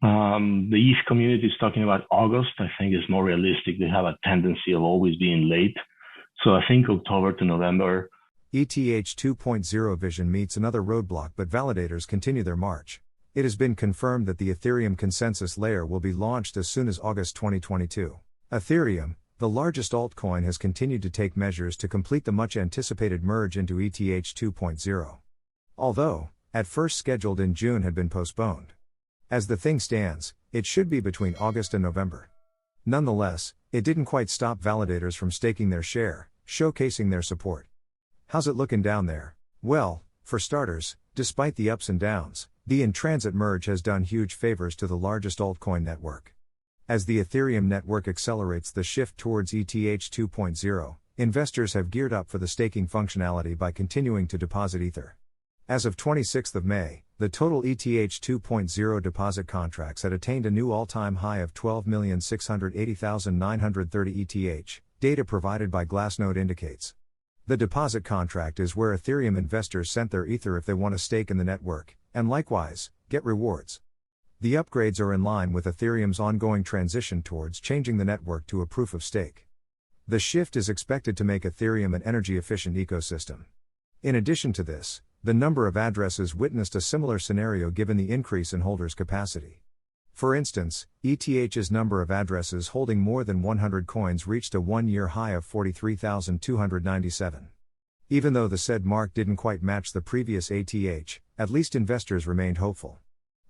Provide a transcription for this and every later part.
The Eth community is talking about August. I think it's more realistic. They have a tendency of always being late. So I think October to November. ETH 2.0 vision meets another roadblock, but validators continue their march. It has been confirmed that the Ethereum consensus layer will be launched as soon as August 2022. Ethereum, the largest altcoin, has continued to take measures to complete the much-anticipated merge into ETH 2.0. Although, at first scheduled in June, had been postponed. As the thing stands, it should be between August and November. Nonetheless, it didn't quite stop validators from staking their share, showcasing their support. How's it looking down there? Well, for starters, despite the ups and downs, the in-transit merge has done huge favors to the largest altcoin network. As the Ethereum network accelerates the shift towards ETH 2.0, investors have geared up for the staking functionality by continuing to deposit Ether. As of 26th of May, the total ETH 2.0 deposit contracts had attained a new all-time high of 12,680,930 ETH, data provided by Glassnode indicates. The deposit contract is where Ethereum investors sent their Ether if they want to stake in the network, and likewise, get rewards. The upgrades are in line with Ethereum's ongoing transition towards changing the network to a proof of stake. The shift is expected to make Ethereum an energy-efficient ecosystem. In addition to this, the number of addresses witnessed a similar scenario given the increase in holders' capacity. For instance, ETH's number of addresses holding more than 100 coins reached a one-year high of 43,297. Even though the said mark didn't quite match the previous ATH, at least investors remained hopeful.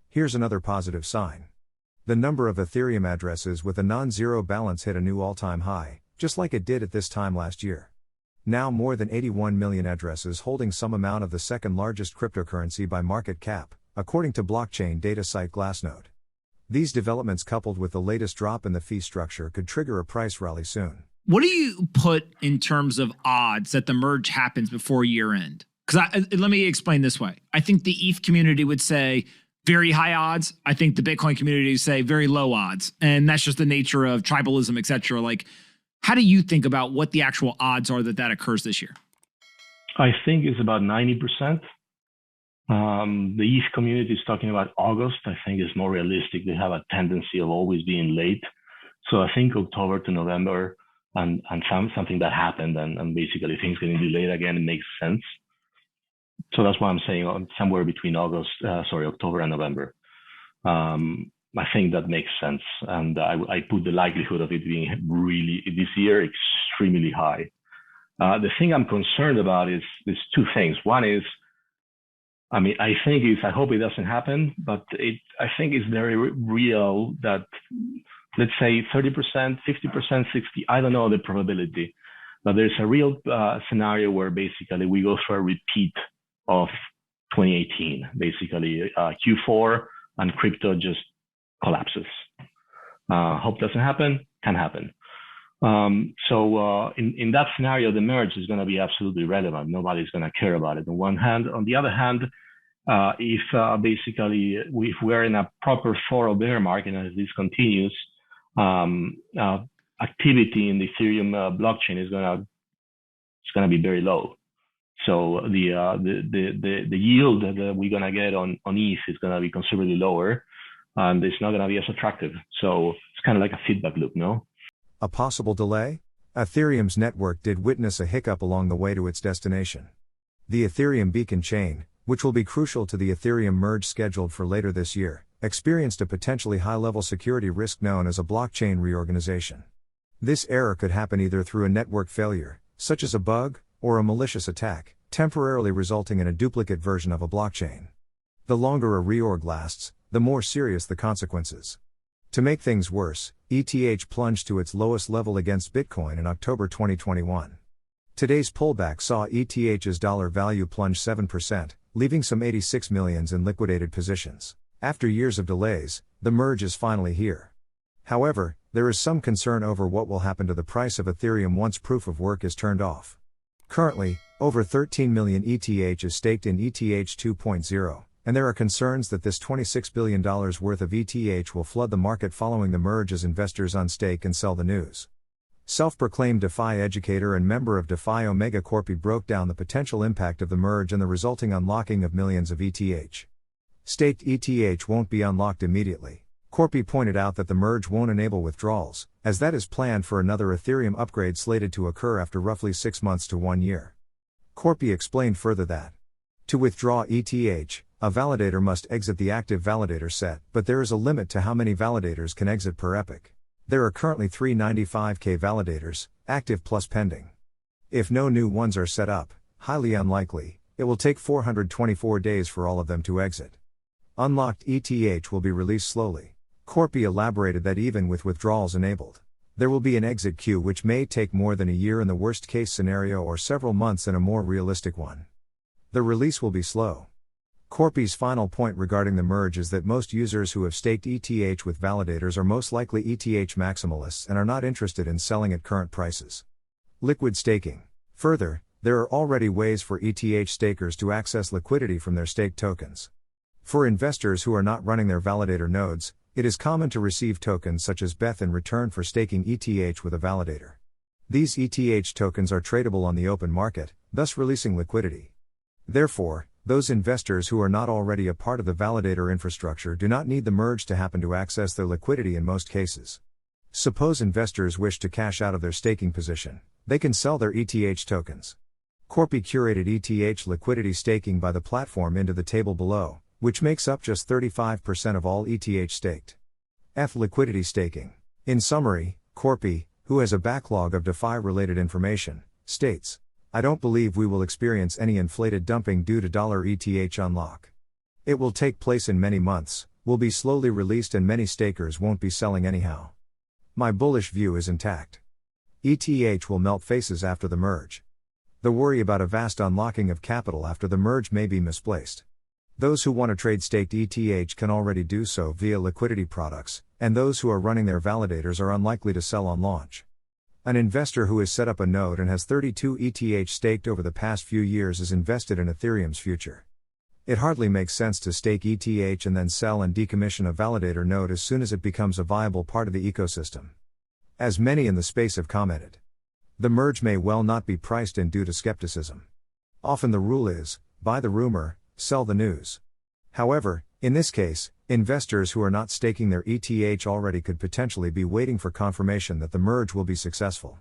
Here's another positive sign. The number of Ethereum addresses with a non-zero balance hit a new all-time high, just like it did at this time last year. Now more than 81 million addresses holding some amount of the second largest cryptocurrency by market cap, according to blockchain data site Glassnode. These developments, coupled with the latest drop in the fee structure, could trigger a price rally soon. What do you put in terms of odds that the merge happens before year end? Because let me explain this way. I think the ETH community would say very high odds. I think the Bitcoin community would say very low odds. And that's just the nature of tribalism, et cetera. Like, how do you think about what the actual odds are that occurs this year? I think it's about 90%. The East community is talking about August. I think it's more realistic. They have a tendency of always being late. So I think October to November and something that happened and basically things getting delayed again, it makes sense. So that's why I'm saying somewhere between October and November. I think that makes sense. And I put the likelihood of it being really this year extremely high. The thing I'm concerned about is two things. One is, I hope it doesn't happen, but I think it's very real that, let's say 30%, 50%, 60%, I don't know the probability, but there's a real scenario where basically we go through a repeat of 2018, basically Q4 and crypto just collapses. Hope doesn't happen, can happen. So in that scenario, the merge is going to be absolutely relevant. Nobody's going to care about it on one hand. On the other hand, if we're in a proper thorough bear market and as this continues, activity in the Ethereum blockchain is going to be very low. So the yield that we're going to get on ETH is going to be considerably lower, and it's not going to be as attractive. So it's kind of like a feedback loop, no? A possible delay? Ethereum's network did witness a hiccup along the way to its destination. The Ethereum beacon chain, which will be crucial to the Ethereum merge scheduled for later this year, experienced a potentially high-level security risk known as a blockchain reorganization. This error could happen either through a network failure, such as a bug, or a malicious attack, temporarily resulting in a duplicate version of a blockchain. The longer a reorg lasts, the more serious the consequences. To make things worse, ETH plunged to its lowest level against Bitcoin in October 2021. Today's pullback saw ETH's dollar value plunge 7%, leaving some 86 millions in liquidated positions. After years of delays, the merge is finally here. However, there is some concern over what will happen to the price of Ethereum once proof of work is turned off. Currently, over 13 million ETH is staked in ETH 2.0, and there are concerns that this $26 billion worth of ETH will flood the market following the merge as investors unstake and sell the news. Self-proclaimed DeFi educator and member of DeFi Omega Corp broke down the potential impact of the merge and the resulting unlocking of millions of ETH. Staked ETH won't be unlocked immediately. Corpy pointed out that the merge won't enable withdrawals, as that is planned for another Ethereum upgrade slated to occur after roughly 6 months to 1 year. Corpy explained further that, to withdraw ETH, a validator must exit the active validator set, but there is a limit to how many validators can exit per epoch. There are currently 395k validators, active plus pending. If no new ones are set up, highly unlikely, it will take 424 days for all of them to exit. Unlocked ETH will be released slowly. Corpy elaborated that even with withdrawals enabled, there will be an exit queue which may take more than a year in the worst case scenario or several months in a more realistic one. The release will be slow. Corpy's final point regarding the merge is that most users who have staked ETH with validators are most likely ETH maximalists and are not interested in selling at current prices. Liquid staking. Further, there are already ways for ETH stakers to access liquidity from their staked tokens. For investors who are not running their validator nodes, it is common to receive tokens such as BETH in return for staking ETH with a validator. These ETH tokens are tradable on the open market, thus releasing liquidity. Therefore, those investors who are not already a part of the validator infrastructure do not need the merge to happen to access their liquidity in most cases. Suppose investors wish to cash out of their staking position, they can sell their ETH tokens. Corpy curated ETH liquidity staking by the platform into the table below, which makes up just 35% of all ETH staked. Eth liquidity staking. In summary, Corpy, who has a backlog of DeFi-related information, states, I don't believe we will experience any inflated dumping due to $ETH unlock. It will take place in many months, will be slowly released and many stakers won't be selling anyhow. My bullish view is intact. ETH will melt faces after the merge. The worry about a vast unlocking of capital after the merge may be misplaced. Those who want to trade staked ETH can already do so via liquidity products, and those who are running their validators are unlikely to sell on launch. An investor who has set up a node and has 32 ETH staked over the past few years is invested in Ethereum's future. It hardly makes sense to stake ETH and then sell and decommission a validator node as soon as it becomes a viable part of the ecosystem. As many in the space have commented, the merge may well not be priced in due to skepticism. Often the rule is, buy the rumor, sell the news. However, in this case, investors who are not staking their ETH already could potentially be waiting for confirmation that the merge will be successful.